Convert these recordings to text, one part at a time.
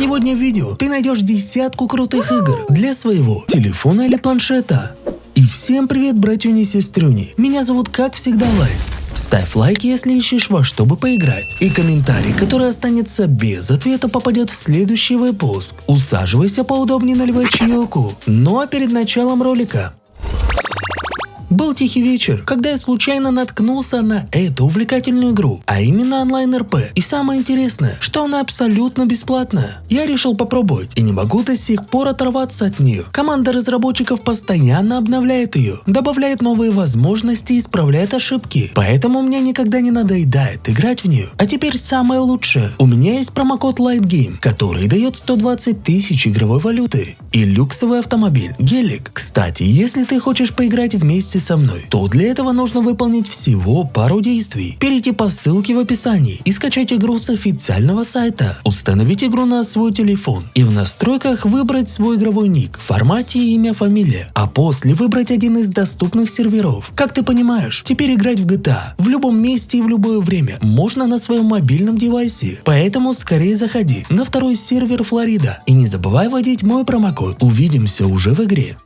Сегодня в видео ты найдешь десятку крутых игр для своего телефона или планшета. И всем привет, братюни и сестрюни. Меня зовут, как всегда, Лайт. Ставь лайк, если ищешь во что бы поиграть. И комментарий, который останется без ответа, попадет в следующий выпуск. Усаживайся поудобнее, наливай чайку. Ну а перед началом ролика. Был тихий вечер, когда я случайно наткнулся на эту увлекательную игру, а именно онлайн-РП. И самое интересное, что она абсолютно бесплатная. Я решил попробовать и не могу до сих пор оторваться от нее. Команда разработчиков постоянно обновляет ее, добавляет новые возможности и исправляет ошибки. Поэтому мне никогда не надоедает играть в нее. А теперь самое лучшее. У меня есть промокод LightGame, который дает 120 тысяч игровой валюты. И люксовый автомобиль Гелик. Кстати, если ты хочешь поиграть вместе со мной, то для этого нужно выполнить всего пару действий. Перейти по ссылке в описании и скачать игру с официального сайта. Установить игру на свой телефон и в настройках выбрать свой игровой ник в формате имя, фамилия, а после выбрать один из доступных серверов. Как ты понимаешь, теперь играть в GTA в любом месте и в любое время можно на своем мобильном девайсе. Поэтому скорее заходи на второй сервер Флорида и не забывай вводить мой промокод. Увидимся уже в игре.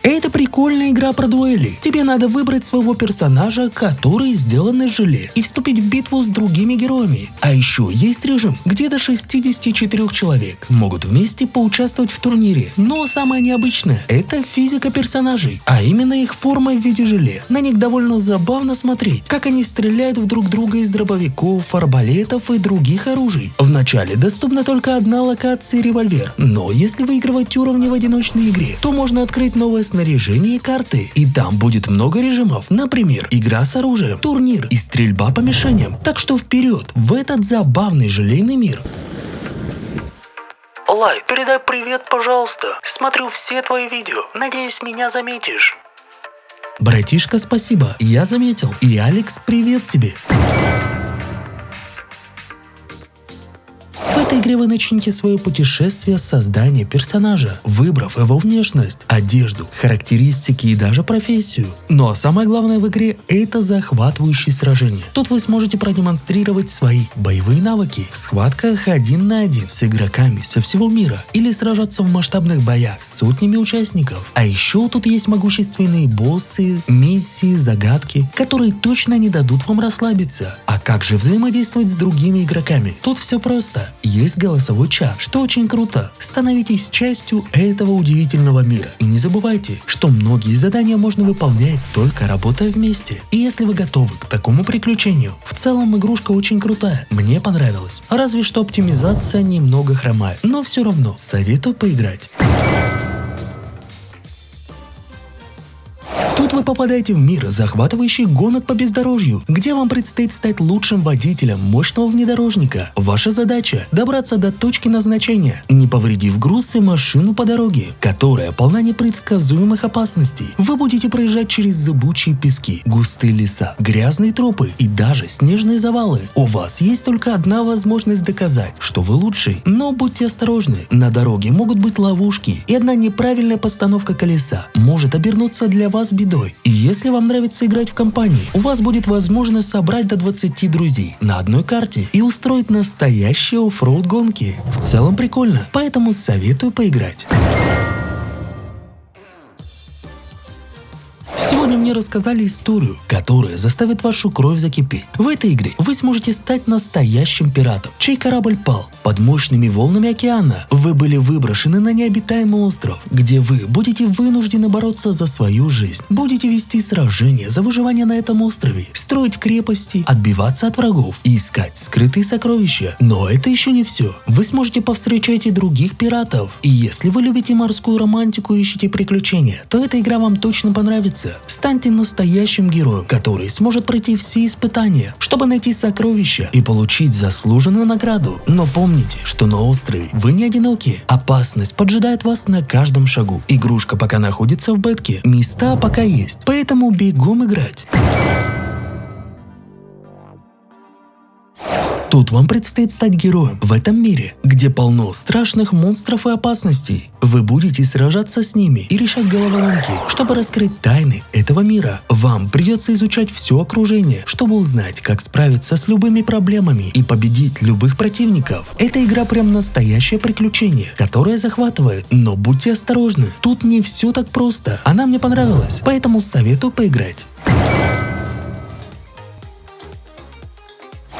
Это прикольная игра про дуэли. Тебе надо выбрать своего персонажа, который сделан из желе, и вступить в битву с другими героями. А еще есть режим, где до 64 человек могут вместе поучаствовать в турнире. Но самое необычное – это физика персонажей, а именно их форма в виде желе. На них довольно забавно смотреть, как они стреляют в друг друга из дробовиков, арбалетов и других оружий. Вначале доступна только одна локация револьвер, но если выигрывать уровни в одиночной игре, то можно открыть новое снаряжение и карты, и там будет много режимов, например, игра с оружием, турнир и стрельба по мишеням. Так что вперед в этот забавный желейный мир. Лайт, передай привет, пожалуйста. Смотрю все твои видео. Надеюсь, меня заметишь. Братишка, спасибо. Я заметил. И Алекс, привет тебе. В этой игре вы начнете свое путешествие с создания персонажа, выбрав его внешность, одежду, характеристики и даже профессию. Ну а самое главное в игре – это захватывающие сражения. Тут вы сможете продемонстрировать свои боевые навыки в схватках 1 на 1 с игроками со всего мира или сражаться в масштабных боях с сотнями участников. А еще тут есть могущественные боссы, миссии, загадки, которые точно не дадут вам расслабиться. А как же взаимодействовать с другими игроками? Тут все просто. Есть голосовой чат, что очень круто. Становитесь частью этого удивительного мира. И не забывайте, что многие задания можно выполнять только работая вместе. И если вы готовы к такому приключению, в целом игрушка очень крутая. Мне понравилось. Разве что оптимизация немного хромает. Но все равно советую поиграть. Тут вы попадаете в мир, захватывающий гонок по бездорожью, где вам предстоит стать лучшим водителем мощного внедорожника. Ваша задача – добраться до точки назначения, не повредив груз и машину по дороге, которая полна непредсказуемых опасностей. Вы будете проезжать через зыбучие пески, густые леса, грязные тропы и даже снежные завалы. У вас есть только одна возможность доказать, что вы лучший, но будьте осторожны. На дороге могут быть ловушки, и одна неправильная постановка колеса может обернуться для вас бедой. И если вам нравится играть в компании, у вас будет возможность собрать до 20 друзей на одной карте и устроить настоящие оффроуд гонки. В целом прикольно, поэтому советую поиграть. Сегодня мне рассказали историю, которая заставит вашу кровь закипеть. В этой игре вы сможете стать настоящим пиратом, чей корабль пал под мощными волнами океана. Вы были выброшены на необитаемый остров, где вы будете вынуждены бороться за свою жизнь. Будете вести сражения за выживание на этом острове, строить крепости, отбиваться от врагов и искать скрытые сокровища. Но это еще не все. Вы сможете повстречать и других пиратов. И если вы любите морскую романтику и ищете приключения, то эта игра вам точно понравится. Станьте настоящим героем, который сможет пройти все испытания, чтобы найти сокровища и получить заслуженную награду. Но помните, что на острове вы не одиноки. Опасность поджидает вас на каждом шагу. Игрушка пока находится в бетке, места пока есть, поэтому бегом играть. Тут вам предстоит стать героем в этом мире, где полно страшных монстров и опасностей. Вы будете сражаться с ними и решать головоломки, чтобы раскрыть тайны этого мира. Вам придется изучать все окружение, чтобы узнать, как справиться с любыми проблемами и победить любых противников. Эта игра прям настоящее приключение, которое захватывает, но будьте осторожны, тут не все так просто. Она мне понравилась, поэтому советую поиграть.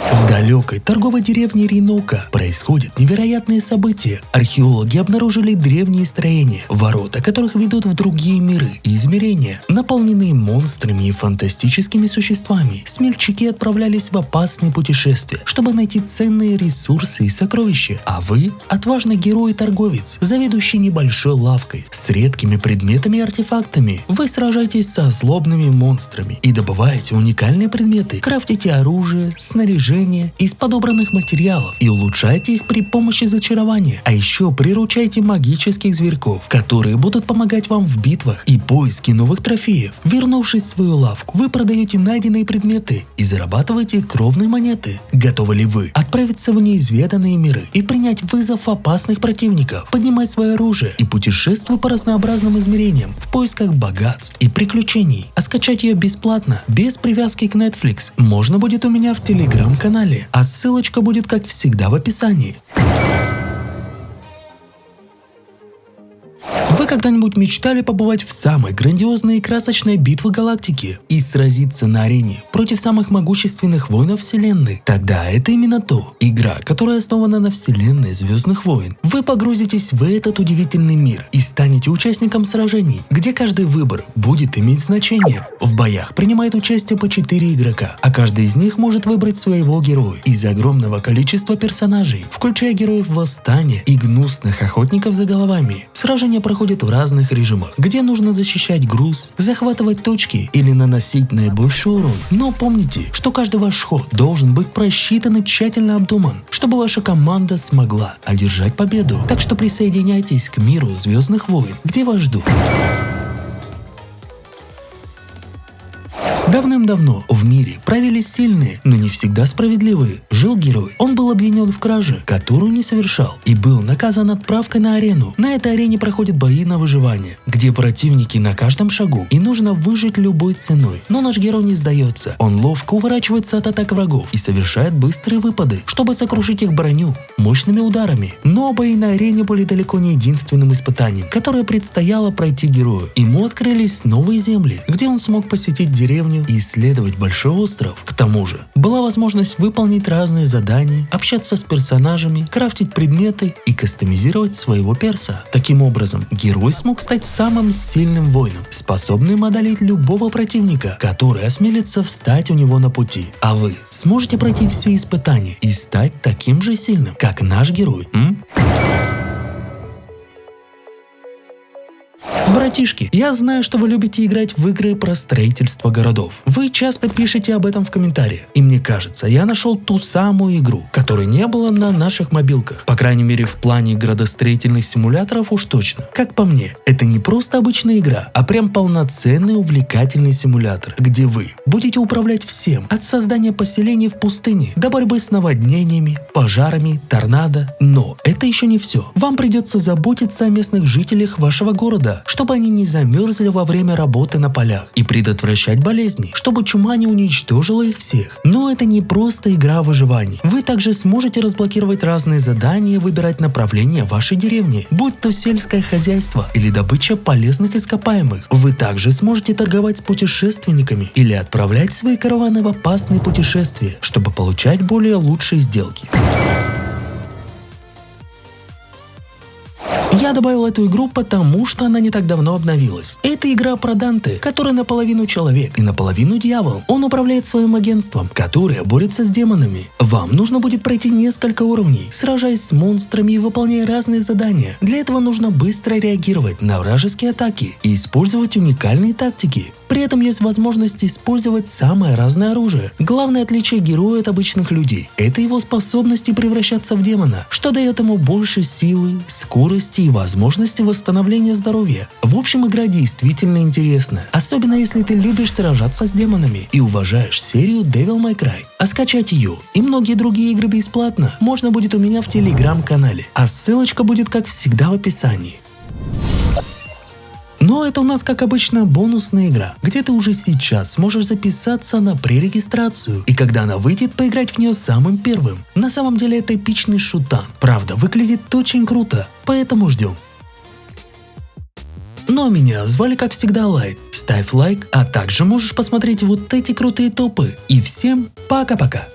В далекой торговой деревне Риноука происходят невероятные события. Археологи обнаружили древние строения, ворота которых ведут в другие миры и измерения, наполненные монстрами и фантастическими существами. Смельчаки отправлялись в опасные путешествия, чтобы найти ценные ресурсы и сокровища. А вы – отважный герой и торговец, заведующий небольшой лавкой с редкими предметами и артефактами. Вы сражаетесь со злобными монстрами и добываете уникальные предметы, крафтите оружие, снаряжение из подобранных материалов и улучшайте их при помощи зачарования. А еще приручайте магических зверьков, которые будут помогать вам в битвах и поиске новых трофеев. Вернувшись в свою лавку, вы продаете найденные предметы и зарабатываете кровные монеты. Готовы ли вы отправиться в неизведанные миры и принять вызов опасных противников? Поднимай свое оружие и путешествуй по разнообразным измерениям в поисках богатств и приключений. А скачать ее бесплатно, без привязки к Netflix, можно будет у меня в телеграм-канале, а ссылочка будет, как всегда, в описании. Вы когда-нибудь мечтали побывать в самой грандиозной и красочной битве галактики и сразиться на арене против самых могущественных воинов вселенной? Тогда это именно то. Игра, которая основана на вселенной Звездных войн. Вы погрузитесь в этот удивительный мир и станете участником сражений, где каждый выбор будет иметь значение. В боях принимает участие по 4 игрока, а каждый из них может выбрать своего героя из огромного количества персонажей, включая героев восстания и гнусных охотников за головами. Сражения проходят в разных режимах, где нужно защищать груз, захватывать точки или наносить наибольший урон. Но помните, что каждый ваш ход должен быть просчитан и тщательно обдуман, чтобы ваша команда смогла одержать победу. Так что присоединяйтесь к миру Звездных войн, где вас ждут. Давным-давно в мире правили сильные, но не всегда справедливые. Жил герой. Он был обвинен в краже, которую не совершал, и был наказан отправкой на арену. На этой арене проходят бои на выживание, где противники на каждом шагу, и нужно выжить любой ценой. Но наш герой не сдается. Он ловко уворачивается от атак врагов и совершает быстрые выпады, чтобы сокрушить их броню мощными ударами. Но бои на арене были далеко не единственным испытанием, которое предстояло пройти герою. Ему открылись новые земли, где он смог посетить деревню и исследовать большой остров. К тому же, была возможность выполнить разные задания, общаться с персонажами, крафтить предметы и кастомизировать своего перса. Таким образом, герой смог стать самым сильным воином, способным одолеть любого противника, который осмелится встать у него на пути. А вы сможете пройти все испытания и стать таким же сильным, как наш герой? Братишки, я знаю, что вы любите играть в игры про строительство городов. Вы часто пишете об этом в комментариях. И мне кажется, я нашел ту самую игру, которой не было на наших мобилках. По крайней мере, в плане градостроительных симуляторов уж точно. Как по мне, это не просто обычная игра, а прям полноценный увлекательный симулятор, где вы будете управлять всем, от создания поселений в пустыне до борьбы с наводнениями, пожарами, торнадо. Но это еще не все. Вам придется заботиться о местных жителях вашего города, чтобы они не замерзли во время работы на полях, и предотвращать болезни, чтобы чума не уничтожила их всех. Но это не просто игра выживания. Вы также сможете разблокировать разные задания и выбирать направление вашей деревни, будь то сельское хозяйство или добыча полезных ископаемых. Вы также сможете торговать с путешественниками или отправлять свои караваны в опасные путешествия, чтобы получать более лучшие сделки. Я добавил эту игру, потому что она не так давно обновилась. Это игра про Данте, который наполовину человек и наполовину дьявол. Он управляет своим агентством, которое борется с демонами. Вам нужно будет пройти несколько уровней, сражаясь с монстрами и выполняя разные задания. Для этого нужно быстро реагировать на вражеские атаки и использовать уникальные тактики. При этом есть возможность использовать самое разное оружие. Главное отличие героя от обычных людей – это его способности превращаться в демона, что дает ему больше силы, скорости и возможности восстановления здоровья. В общем, игра действительно интересна, особенно если ты любишь сражаться с демонами и уважаешь серию Devil May Cry. А скачать ее и многие другие игры бесплатно можно будет у меня в телеграм-канале, а ссылочка будет, как всегда, в описании. Но это у нас, как обычно, бонусная игра, где ты уже сейчас сможешь записаться на пререгистрацию, и когда она выйдет, поиграть в нее самым первым. На самом деле это эпичный шутан, правда, выглядит очень круто, поэтому ждем. Ну а меня звали, как всегда, Light. Ставь лайк, а также можешь посмотреть вот эти крутые топы. И всем пока-пока!